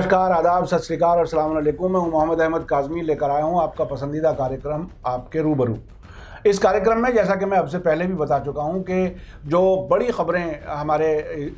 नमस्कार, आदाब, सत श्री अकाल और अस्सलाम वालेकुम। मैं मोहम्मद अहमद काज़मी लेकर आया हूं आपका पसंदीदा कार्यक्रम आपके रूबरू। इस कार्यक्रम में जैसा कि मैं आपसे पहले भी बता चुका हूं कि जो बड़ी ख़बरें हमारे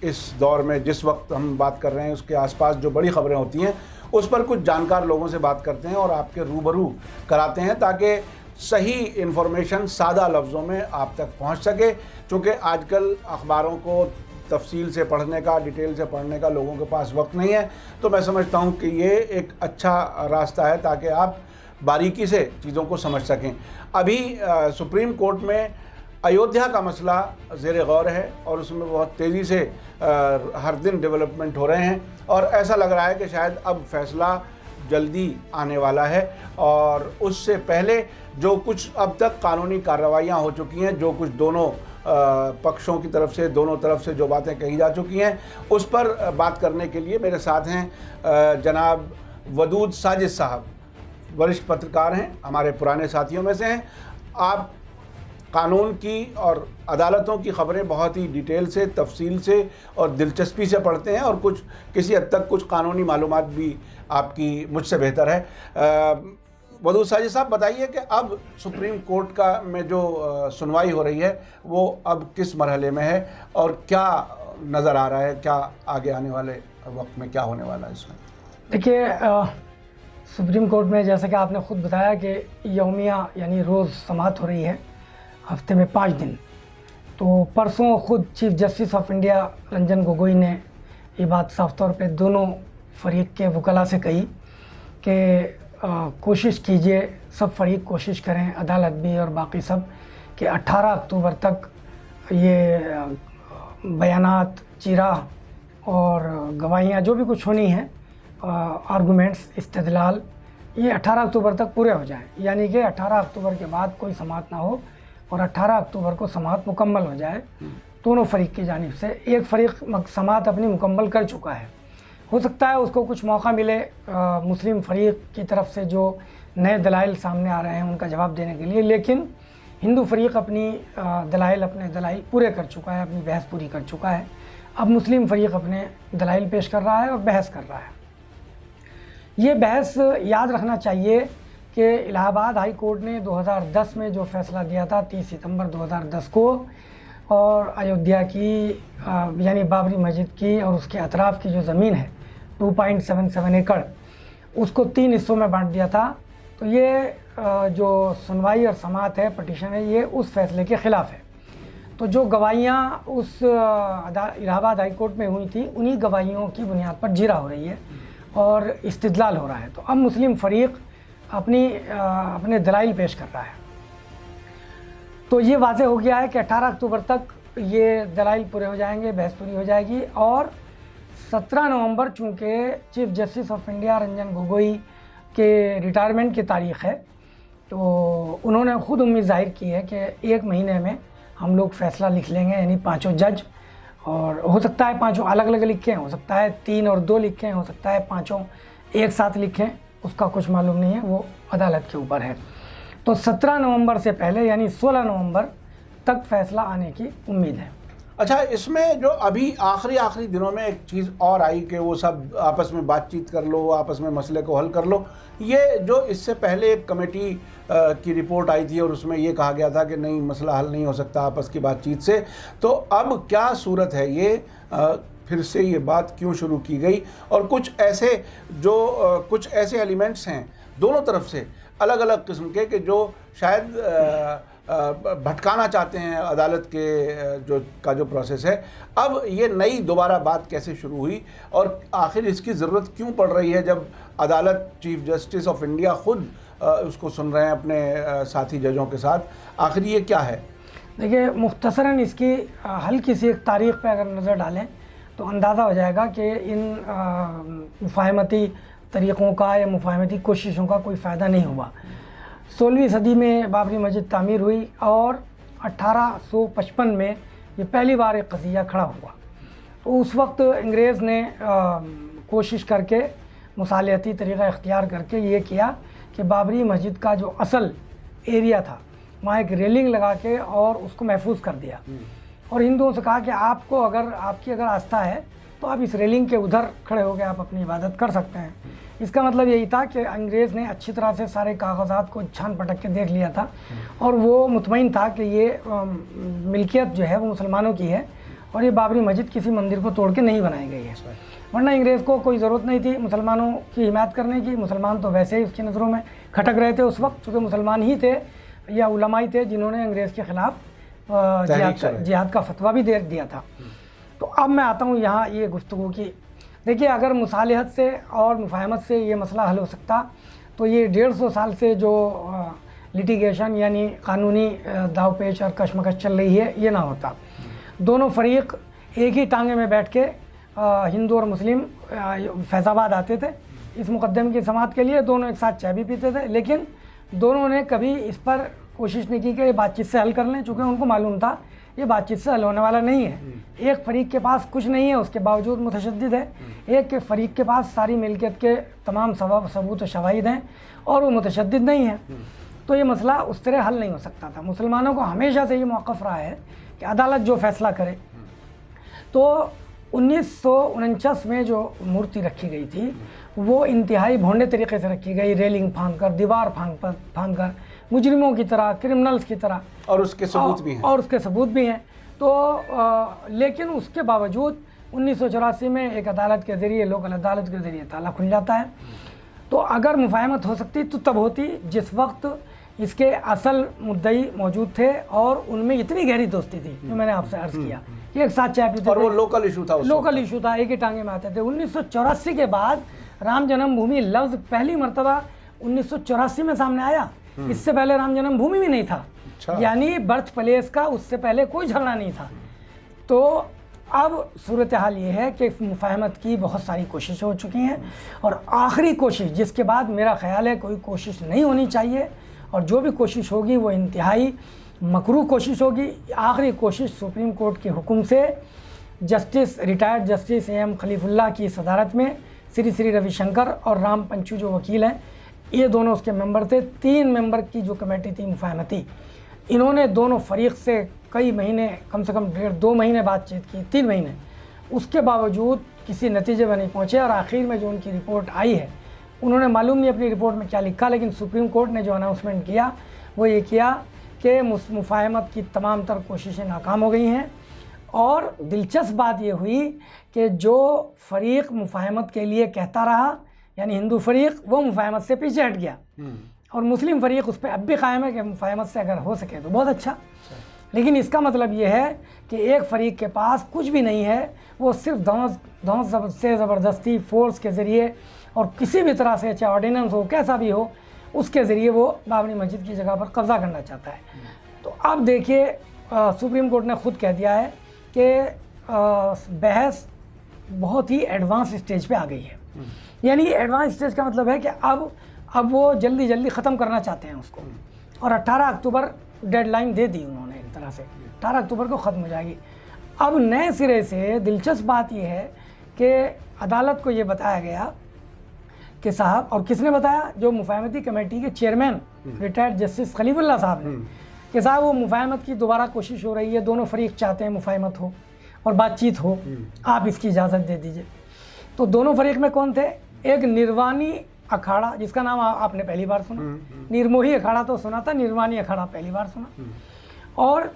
इस दौर में जिस वक्त हम बात कर रहे हैं उसके आसपास जो बड़ी ख़बरें होती हैं उस पर कुछ जानकार लोगों से बात करते हैं और आपके रूबरू कराते हैं ताकि सही इन्फॉर्मेशन सादा लफ्ज़ों में आप तक पहुँच सके। चूँकि आजकल अखबारों को तफसील से पढ़ने का, डिटेल से पढ़ने का लोगों के पास वक्त नहीं है, तो मैं समझता हूँ कि ये एक अच्छा रास्ता है ताकि आप बारीकी से चीज़ों को समझ सकें। अभी सुप्रीम कोर्ट में अयोध्या का मसला ज़ेर गौर है और उसमें बहुत तेज़ी से हर दिन डेवलपमेंट हो रहे हैं और ऐसा लग रहा है कि शायद अब फैसला जल्दी आने वाला है। और उससे पहले जो कुछ अब तक कानूनी कार्रवाइयाँ हो चुकी हैं, जो कुछ दोनों पक्षों की तरफ से, दोनों तरफ से जो बातें कही जा चुकी हैं, उस पर बात करने के लिए मेरे साथ हैं जनाब वदूद साजिद साहब। वरिष्ठ पत्रकार हैं, हमारे पुराने साथियों में से हैं। आप कानून की और अदालतों की ख़बरें बहुत ही डिटेल से, तफसील से और दिलचस्पी से पढ़ते हैं और कुछ किसी हद तक कुछ कानूनी मालूमात भी आपकी मुझसे बेहतर है। वदूद साजिद साहब, बताइए कि अब सुप्रीम कोर्ट का में जो सुनवाई हो रही है वो अब किस मरहले में है और क्या नज़र आ रहा है, क्या आगे आने वाले वक्त में क्या होने वाला है इसमें? देखिए, सुप्रीम कोर्ट में जैसा कि आपने ख़ुद बताया कि यौमिया यानी रोज़ समाअत हो रही है, हफ्ते में 5 दिन। तो परसों ख़ुद chief justice of India Ranjan Gogoi ने ये बात साफ तौर पे दोनों फरीक के वकला से कही कि कोशिश कीजिए, सब फरीक कोशिश करें, अदालत भी और बाकी सब, कि 18 अक्टूबर तक ये बयानात, चीरा और गवाहियाँ जो भी कुछ होनी है, आर्गूमेंट्स, इस्तेदलाल, ये 18 अक्टूबर तक पूरे हो जाएं। यानी कि 18 अक्टूबर के बाद कोई समाअत ना हो और 18 अक्टूबर को समाअत मुकम्मल हो जाए दोनों फरीक की जानिब से। एक फरीक समाअत अपनी मुकम्मल कर चुका है, हो सकता है उसको कुछ मौका मिले मुस्लिम फरीक की तरफ से जो नए दलाइल सामने आ रहे हैं उनका जवाब देने के लिए, लेकिन हिंदू फरीक अपने दलाइल पूरे कर चुका है, अपनी बहस पूरी कर चुका है। अब मुस्लिम फरीक अपने दलाइल पेश कर रहा है और बहस कर रहा है। ये बहस याद रखना चाहिए कि इलाहाबाद हाई कोर्ट ने 2010 में जो फ़ैसला दिया था 30 सितंबर 2010 को, और अयोध्या की यानी बाबरी मस्जिद की और उसके अतराफ़ की जो ज़मीन है 2.77 एकड़, उसको 3 हिस्सों में बांट दिया था। तो ये जो सुनवाई और समाअत है, पटिशन है, ये उस फैसले के ख़िलाफ़ है। तो जो गवाहियाँ उस इलाहाबाद हाई कोर्ट में हुई थी, उन्हीं गवाहियों की बुनियाद पर जीरा हो रही है और इस्तिदलाल हो रहा है। तो अब मुस्लिम फ़रीक अपने दलाइल पेश कर रहा है। तो ये वाज़ेह हो गया है कि 18 अक्टूबर तक ये दलाइल पूरे हो जाएंगे, बहस पूरी हो जाएगी। और 17 नवंबर चूँकि chief justice of India Ranjan Gogoi के रिटायरमेंट की तारीख़ है, तो उन्होंने ख़ुद उम्मीद ज़ाहिर की है कि 1 महीने में हम लोग फ़ैसला लिख लेंगे, यानी 5 जज। और हो सकता है 5 अलग अलग लिखें, हो सकता है 3 और 2 लिखें, हो सकता है 5 एक साथ लिखें, उसका कुछ मालूम नहीं है, वो अदालत के ऊपर है। तो 17 नवंबर से पहले यानी 16 नवंबर तक फ़ैसला आने की उम्मीद है। अच्छा, इसमें जो अभी आखिरी दिनों में एक चीज़ और आई कि वो सब आपस में बातचीत कर लो, आपस में मसले को हल कर लो। ये जो इससे पहले एक कमेटी की रिपोर्ट आई थी और उसमें ये कहा गया था कि नहीं, मसला हल नहीं हो सकता आपस की बातचीत से। तो अब क्या सूरत है, ये फिर से ये बात क्यों शुरू की गई? और कुछ ऐसे एलिमेंट्स हैं दोनों तरफ से अलग अलग किस्म के जो शायद भटकाना चाहते हैं अदालत के जो प्रोसेस है। अब ये नई दोबारा बात कैसे शुरू हुई और आखिर इसकी ज़रूरत क्यों पड़ रही है जब अदालत, चीफ जस्टिस ऑफ इंडिया ख़ुद उसको सुन रहे हैं अपने साथी जजों के साथ? आखिर ये क्या है? देखिए, मुख्तसरन इसकी हल्की सी एक तारीख़ पे अगर नज़र डालें तो अंदाज़ा हो जाएगा कि इन मुफाहमती तरीक़ों का या मुफाहमती कोशिशों का कोई फ़ायदा नहीं हुआ। 16वीं सदी में बाबरी मस्जिद तामीर हुई और 1855 में ये पहली बार एक क़ज़िया खड़ा हुआ। तो उस वक्त अंग्रेज़ ने कोशिश करके, मुसालहती तरीक़ा इख्तियार करके ये किया कि बाबरी मस्जिद का जो असल एरिया था वहाँ एक रेलिंग लगा के और उसको महफूज कर दिया और हिंदुओं से कहा कि आपको अगर आपकी आस्था है तो आप इस रेलिंग के उधर खड़े होकर आप अपनी इबादत कर सकते हैं। इसका मतलब यही था कि अंग्रेज़ ने अच्छी तरह से सारे कागजात को छान पटक के देख लिया था और वो मुतमईन था कि ये मिल्कियत जो है वो मुसलमानों की है और ये बाबरी मस्जिद किसी मंदिर को तोड़ के नहीं बनाई गई है। वरना अंग्रेज़ को कोई ज़रूरत नहीं थी मुसलमानों की हिमायत करने की। मुसलमान तो वैसे ही उसकी नज़रों में खटक रहे थे उस वक्त, चूँकि मुसलमान ही थे या उलमाई थे जिन्होंने अंग्रेज़ के ख़िलाफ़ जिहाद का फतवा भी दे दिया था। तो अब मैं आता हूँ यहाँ ये गुफ्तगू की। देखिए, अगर मुसालिहत से और मुफाहमत से ये मसला हल हो सकता तो ये 150 साल से जो लिटिगेशन यानी कानूनी दाव पेच और कशमकश चल रही है ये ना होता। दोनों फरीक एक ही टांगे में बैठ के हिंदू और मुस्लिम फैज़ाबाद आते थे इस मुकदमे की समाअत के लिए। दोनों एक साथ चाय भी पीते थे, लेकिन दोनों ने कभी इस पर कोशिश नहीं की कि ये बातचीत से हल कर लें, चूँकि उनको मालूम था ये बातचीत से हल होने वाला नहीं है। एक फरीक के पास कुछ नहीं है, उसके बावजूद मुतशद्दिद है। एक के फरीक के पास सारी मिल्कियत के तमाम सबूत और शवाहिद हैं और वो मुतशद्दिद नहीं है। तो ये मसला उस तरह हल नहीं हो सकता था। मुसलमानों को हमेशा से ये मौक़िफ़ रहा है कि अदालत जो फ़ैसला करे। तो 1949 में जो मूर्ति रखी गई थी वो इंतहाई भोंडे तरीके से रखी गई, रेलिंग फांग कर, दीवार फांग कर, मुजरिमों की तरह, क्रिमिनल्स की तरह, और उसके सबूत भी हैं। और उसके सबूत भी हैं। तो लेकिन उसके बावजूद 1984 में एक अदालत के ज़रिए, लोकल अदालत के ज़रिए ताला खुल जाता है। तो अगर मुफाहमत हो सकती तो तब होती जिस वक्त इसके असल मुद्दई मौजूद थे और उनमें इतनी गहरी दोस्ती थी जो मैंने आपसे अर्ज़ किया कि एक साथ चाय पीते थे। और वो लोकल इशू था, लोकल इशू था, एक ही टांगे में आते थे। 1984 के बाद राम जन्मभूमि लफ्ज़ पहली मरतबा 1984 में सामने आया। इससे पहले राम जन्मभूमि भी नहीं था। यानी बर्थ प्लेस का उससे पहले कोई झगड़ा नहीं था। तो अब सूरत हाल ये है कि मुफाहमत की बहुत सारी कोशिशें हो चुकी हैं और आखिरी कोशिश जिसके बाद मेरा ख़्याल है कोई कोशिश नहीं होनी चाहिए, और जो भी कोशिश होगी वो इंतहाई मकरूह कोशिश होगी। आखिरी कोशिश सुप्रीम कोर्ट के हुक्म से रिटायर्ड जस्टिस AM खलीफुल्लाह की सदारत में श्री रविशंकर और राम पंचू जो वकील हैं, ये दोनों उसके मेंबर थे। 3 मेंबर की जो कमेटी थी मुफाहमती, इन्होंने दोनों फरीक से कई महीने, कम से कम 1.5-2 महीने बातचीत की, 3 महीने, उसके बावजूद किसी नतीजे पर नहीं पहुँचे। और आखिर में जो उनकी रिपोर्ट आई है, उन्होंने मालूम नहीं अपनी रिपोर्ट में क्या लिखा, लेकिन सुप्रीम कोर्ट ने जो अनाउंसमेंट किया वो ये किया कि मुफाहमत की तमाम तर कोशिशें नाकाम हो गई हैं। और दिलचस्प बात ये हुई कि जो फरीक मुफाहमत के लिए कहता रहा, यानी हिंदू फरीक, वो मुफाहमत से पीछे हट गया और मुस्लिम फरीक उस पर अब भी कायम है कि मुफाहमत से अगर हो सके तो बहुत अच्छा। लेकिन इसका मतलब ये है कि एक फरीक के पास कुछ भी नहीं है, वो सिर्फ धौंस से ज़बरदस्ती, फोर्स के ज़रिए और किसी भी तरह से, चाहे ऑर्डिनेंस हो, कैसा भी हो, उसके ज़रिए वो बाबरी मस्जिद की जगह पर कब्ज़ा करना चाहता है। तो अब देखिए, सुप्रीम कोर्ट ने ख़ुद कह दिया है कि बहस बहुत ही एडवांस स्टेज पे आ गई है। यानी एडवांस स्टेज का मतलब है कि अब वो जल्दी ख़त्म करना चाहते हैं उसको, और 18 अक्टूबर डेडलाइन दे दी उन्होंने। एक तरह से 18 अक्टूबर को ख़त्म हो जाएगी। अब नए सिरे से दिलचस्प बात यह है कि अदालत को ये बताया गया कि साहब, और किसने बताया, जो मुफाहमती कमेटी के चेयरमैन रिटायर्ड जस्टिस खलीफुल्लाह साहब ने, कि साहब वो मुफाहमत की दोबारा कोशिश हो रही है, दोनों फरीक चाहते हैं मुफाहमत हो और बातचीत हो, आप इसकी इजाज़त दे दीजिए। तो दोनों फरीक में कौन थे? एक निर्वाणी अखाड़ा, जिसका नाम आपने पहली बार सुना, निर्मोही अखाड़ा तो सुना था, निर्वाणी अखाड़ा पहली बार सुना, और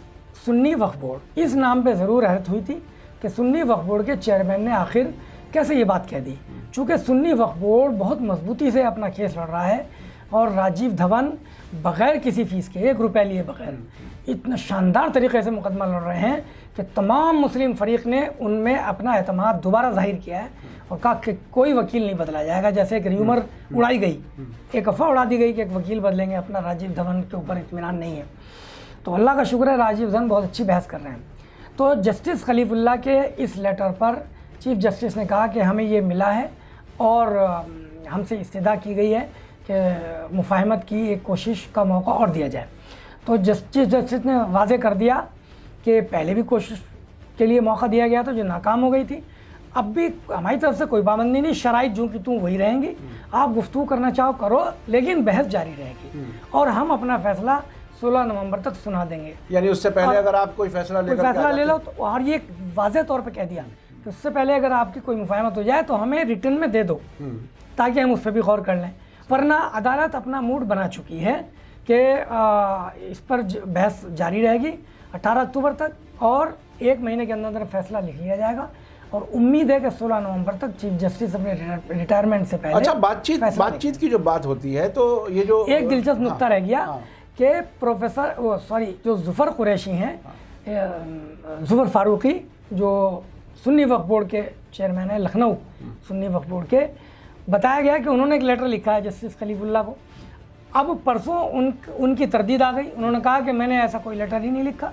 सुन्नी वक्फ बोर्ड। इस नाम पे ज़रूर हैरत हुई थी कि सुन्नी वक्फ बोर्ड के चेयरमैन ने आखिर कैसे ये बात कह दी। चूँकि सुन्नी वक्फ बोर्ड बहुत मजबूती से अपना केस लड़ रहा है और राजीव धवन बग़ैर किसी फ़ीस के, 1 रुपये लिए बग़ैर, इतना शानदार तरीके से मुकदमा लड़ रहे हैं कि तमाम मुस्लिम फ़रीक ने उनमें अपना एतमाद दोबारा ज़ाहिर किया है और कहा कि कोई वकील नहीं बदला जाएगा। जैसे एक र्यूमर उड़ाई गई, एक अफवाह उड़ा दी गई कि एक वकील बदलेंगे, अपना राजीव धवन के ऊपर इत्मीनान नहीं है। तो अल्लाह का शुक्र है, राजीव धवन बहुत अच्छी बहस कर रहे हैं। तो जस्टिस खलीफुल्लाह के इस लेटर पर चीफ जस्टिस ने कहा कि हमें ये मिला है और हमसे इस्तदा की गई है कि मुफाहमत की एक कोशिश का मौका और दिया जाए। तो जस्टिस ने वाज़े कर दिया कि पहले भी कोशिश के लिए मौका दिया गया था जो नाकाम हो गई थी, अब भी हमारी तरफ से कोई पाबंदी नहीं, शराइत जो कि तुम वही रहेंगी, आप गुफ्तगू करना चाहो करो, लेकिन बहस जारी रहेगी और हम अपना फ़ैसला 16 नवंबर तक सुना देंगे। यानी उससे पहले अगर आप कोई फैसला ले लो तो, और ये वाज़े तौर पे कह दिया कि उससे पहले अगर आपकी कोई मुफाहमत हो जाए तो हमें रिटर्न में दे दो, ताकि हम उस पर भी गौर कर लें। वरना अदालत अपना मूड बना चुकी है कि इस पर बहस जारी रहेगी 18 अक्टूबर तक, और 1 महीने के अंदर अंदर फैसला लिख लिया जाएगा। और उम्मीद है कि 16 नवंबर तक चीफ जस्टिस अपने रिटायरमेंट से पहले अच्छा, बातचीत की जो बात होती है, तो ये जो एक दिलचस्प नुक्ता रह गया कि जो जुफर कुरैशी हैं, जुफर फारूकी, जो सुन्नी वक्फ बोर्ड के चेयरमैन हैं, लखनऊ सुन्नी वक्फ बोर्ड के, बताया गया कि उन्होंने एक लेटर लिखा है जस्टिस खलीफुल्लाह को। अब परसों उनकी तरदीद आ गई। उन्होंने कहा कि मैंने ऐसा कोई लेटर ही नहीं लिखा,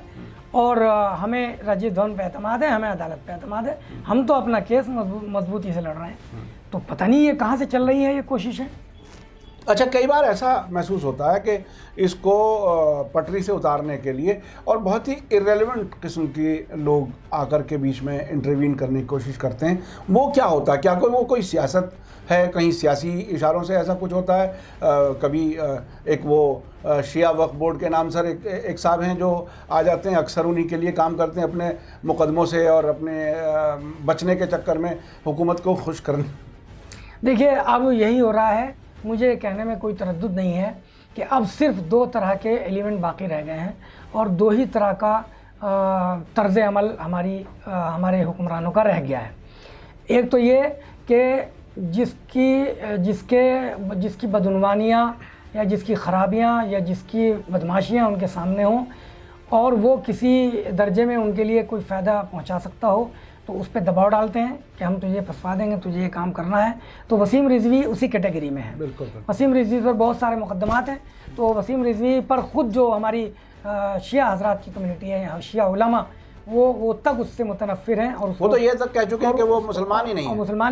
और हमें राजीव धवन पे एतमाद है, हमें अदालत पे एतमाद है, हम तो अपना केस मजबूती से लड़ रहे हैं। तो पता नहीं ये कहाँ से चल रही है ये कोशिशें। अच्छा, कई बार ऐसा महसूस होता है कि इसको पटरी से उतारने के लिए और बहुत ही इर्रेलेवेंट किस्म के लोग आकर के बीच में इंटरवीन करने की कोशिश करते हैं। वो क्या होता है? क्या कोई सियासत है? कहीं सियासी इशारों से ऐसा कुछ होता है? कभी एक वो शिया वक्फ बोर्ड के नाम सर एक साहब हैं जो आ जाते हैं, अक्सर उन्हीं के लिए काम करते हैं अपने मुकदमों से और अपने बचने के चक्कर में हुकूमत को खुश करने। देखिए, अब यही हो रहा है। मुझे कहने में कोई तरद्दुद नहीं है कि अब सिर्फ 2 तरह के एलिमेंट बाकी रह गए हैं, और 2 ही तरह का तर्ज़ अमल हमारे हुक्मरानों का रह गया है। एक तो ये कि जिसकी बदउनवानियाँ या जिसकी ख़राबियाँ या जिसकी बदमाशियाँ उनके सामने हों, और वो किसी दर्जे में उनके लिए कोई फ़ायदा पहुंचा सकता हो, तो उस पर दबाव डालते हैं कि हम तुझे फंसवा देंगे, तुझे ये काम करना है। तो वसीम रिजवी उसी कैटेगरी में है। बिल्कुल। वसीम रिजवी पर बहुत सारे मुकदमात हैं। तो वसीम रिजवी पर ख़ुद जो हमारी शिया हजरात की कम्युनिटी है, या शिया उलमा, वो तक उससे मुतनफ़िर हैं, और वो तो ये तक कह चुके हैं कि वो मुसलमान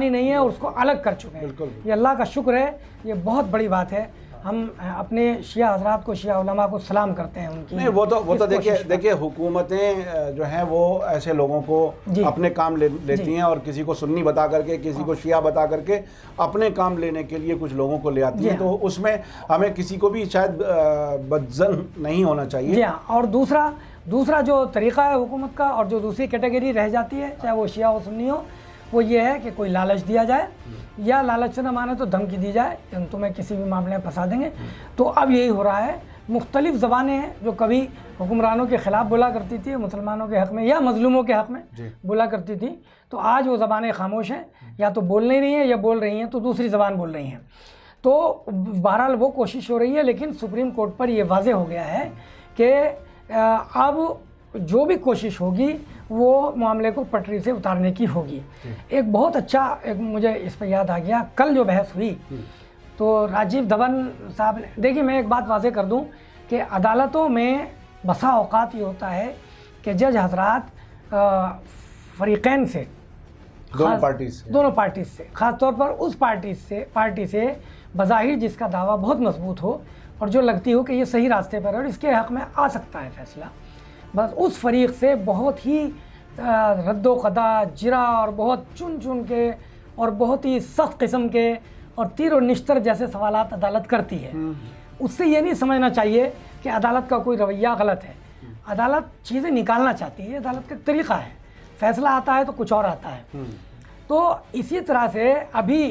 ही नहीं है, और उसको अलग कर चुके हैं। ये अल्लाह का शुक्र है, ये बहुत बड़ी बात है। हम अपने शिया हजरात को, शिया उलमा को सलाम करते हैं उनकी। नहीं, वो तो देखिए हुकूमतें जो हैं वो ऐसे लोगों को अपने काम लेती हैं, और किसी को सुन्नी बता करके, किसी को शिया बता करके अपने काम लेने के लिए कुछ लोगों को ले आती हैं। तो उसमें हमें किसी को भी शायद बदजन नहीं होना चाहिए। जी हाँ। और दूसरा जो तरीक़ा है हुकूमत का, और जो दूसरी कैटेगरी रह जाती है, चाहे वो शिया हो सुन्नी हो, वो ये है कि कोई लालच दिया जाए, या लालच से न माने तो धमकी दी जाए कि हम तुम्हें किसी भी मामले में फंसा देंगे। तो अब यही हो रहा है। मुख्तलिफ ज़बानें हैं जो कभी हुक्मरानों के ख़िलाफ़ बोला करती थी, मुसलमानों के हक़ में या मज़लूमों के हक़ में बोला करती थी, तो आज वो ज़बानें खामोश हैं, या तो बोल नहीं रही हैं, या बोल रही हैं तो दूसरी ज़बान बोल रही हैं। तो बहरहाल वो कोशिश हो रही है, लेकिन सुप्रीम कोर्ट पर यह वाज़ेह हो गया है कि अब जो भी कोशिश होगी वो मामले को पटरी से उतारने की होगी। एक बहुत अच्छा, मुझे इस पर याद आ गया, कल जो बहस हुई तो राजीव धवन साहब ने, देखिए मैं एक बात वाज़ेह कर दूं कि अदालतों में बसा औकात ये होता है कि जज हजरात फरीक़ैन से, दोनों पार्टी से, ख़ास तौर पर उस पार्टी से बज़ाहिर जिसका दावा बहुत मजबूत हो और जो लगती हो कि ये सही रास्ते पर है और इसके हक़ में आ सकता है फैसला, बस उस फरीक से बहुत ही रद्दोक़दा, जिरा और बहुत चुन के और बहुत ही सख्त किस्म के और तीर और निश्तर जैसे सवालात अदालत करती है। उससे ये नहीं समझना चाहिए कि अदालत का कोई रवैया गलत है। अदालत चीज़ें निकालना चाहती है, अदालत का तरीक़ा है, फ़ैसला आता है तो कुछ और आता है। तो इसी तरह से अभी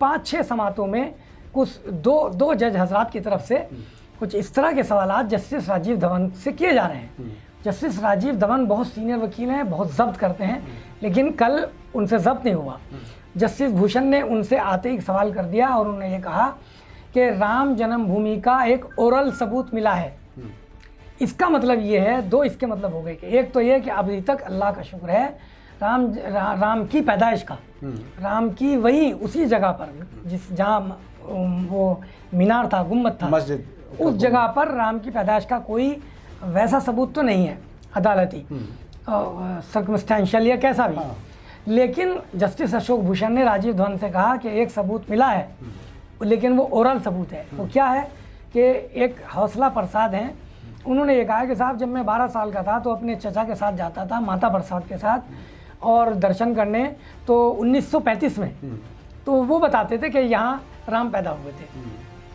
5-6 समातों में कुछ दो जज हजरात की तरफ से कुछ इस तरह के सवालात जस्टिस राजीव धवन से किए जा रहे हैं। जस्टिस राजीव धवन बहुत सीनियर वकील हैं, बहुत ज़ब्त करते हैं, लेकिन कल उनसे ज़ब्त नहीं हुआ। जस्टिस भूषण ने उनसे आते ही सवाल कर दिया और उन्होंने ये कहा कि राम जन्मभूमि का एक ओरल सबूत मिला है। इसका मतलब ये है, दो इसके मतलब हो गए कि एक तो ये कि अभी तक अल्लाह का शुक्र है राम की पैदाइश का, राम की वही उसी जगह पर जहाँ वो मीनार था, गुम्बद था, मस्जिद, उस जगह पर राम की पैदाइश का कोई वैसा सबूत तो नहीं है अदालती, सर्कमस्टेंशियल या कैसा भी। लेकिन जस्टिस अशोक भूषण ने राजीव धवन से कहा कि एक सबूत मिला है, लेकिन वो ओरल सबूत है। वो क्या है कि एक हौसला प्रसाद हैं, उन्होंने ये कहा कि साहब जब मैं 12 साल का था तो अपने चचा के साथ जाता था, माता प्रसाद के साथ, और दर्शन करने, तो 1935 में तो वो बताते थे कि यहाँ राम पैदा हुए थे।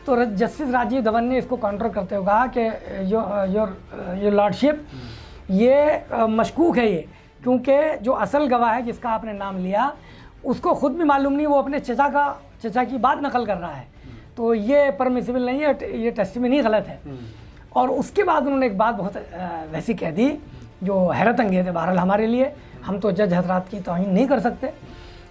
तो जस्टिस राजीव धवन ने इसको काउंटर करते हुए कहा कि योर लॉर्डशिप, ये मशकूक है ये क्योंकि जो असल गवाह है जिसका आपने नाम लिया उसको खुद भी मालूम नहीं, वो अपने चचा की बात नकल कर रहा है, तो ये परमिसिबल नहीं है, ये टेस्टिमनी गलत है। और उसके बाद उन्होंने एक बात बहुत वैसी कह दी जो हैरत अंगेज है बहरहाल हमारे लिए। हम तो जज हजरात की तौहीन नहीं कर सकते,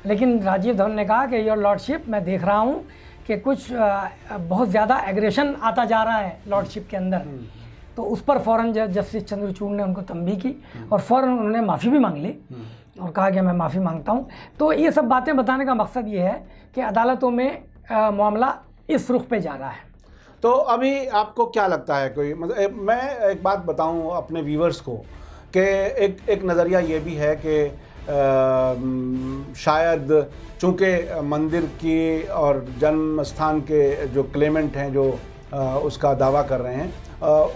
लेकिन राजीव धवन ने कहा कि योर लॉर्डशिप, मैं देख रहा हूँ कि कुछ बहुत ज़्यादा एग्रेशन आता जा रहा है लॉर्डशिप के अंदर। तो उस पर फ़ौरन जस्टिस चंद्रचूड़ ने उनको तंबीह की और फ़ौरन उन्होंने माफ़ी भी मांग ली और कहा कि मैं माफ़ी मांगता हूँ। तो ये सब बातें बताने का मकसद ये है कि अदालतों में मामला इस रुख पे जा रहा है। तो अभी आपको क्या लगता है, कोई मतलब मैं एक बात बताऊं अपने व्यूवर्स को कि एक नज़रिया ये भी है कि शायद चूँकि मंदिर की और जन्म स्थान के जो क्लेमेंट हैं जो उसका दावा कर रहे हैं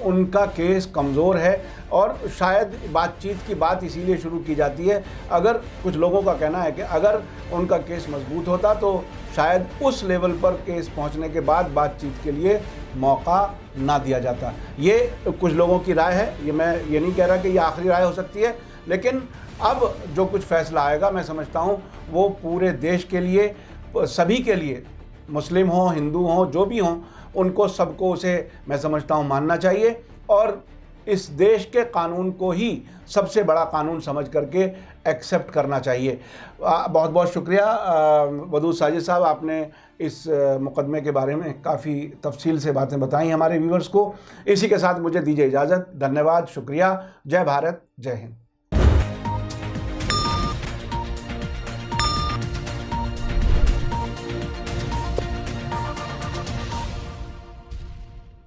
उनका केस कमज़ोर है और शायद बातचीत की बात इसीलिए शुरू की जाती है। अगर कुछ लोगों का कहना है कि अगर उनका केस मजबूत होता तो शायद उस लेवल पर केस पहुंचने के बाद बातचीत के लिए मौका ना दिया जाता। ये कुछ लोगों की राय है, ये मैं ये नहीं कह रहा कि ये आखिरी राय हो सकती है, लेकिन अब जो कुछ फैसला आएगा मैं समझता हूँ वो पूरे देश के लिए, सभी के लिए, मुस्लिम हों हिंदू हों जो भी हों, उनको सबको उसे मैं समझता हूँ मानना चाहिए और इस देश के कानून को ही सबसे बड़ा कानून समझ करके एक्सेप्ट करना चाहिए। बहुत बहुत शुक्रिया वदूद साजिद साहब, आपने इस मुकदमे के बारे में काफ़ी तफसील से बातें बताई हमारे व्यूवर्स को। इसी के साथ मुझे दीजिए इजाज़त। धन्यवाद, शुक्रिया। जय भारत, जय हिंद।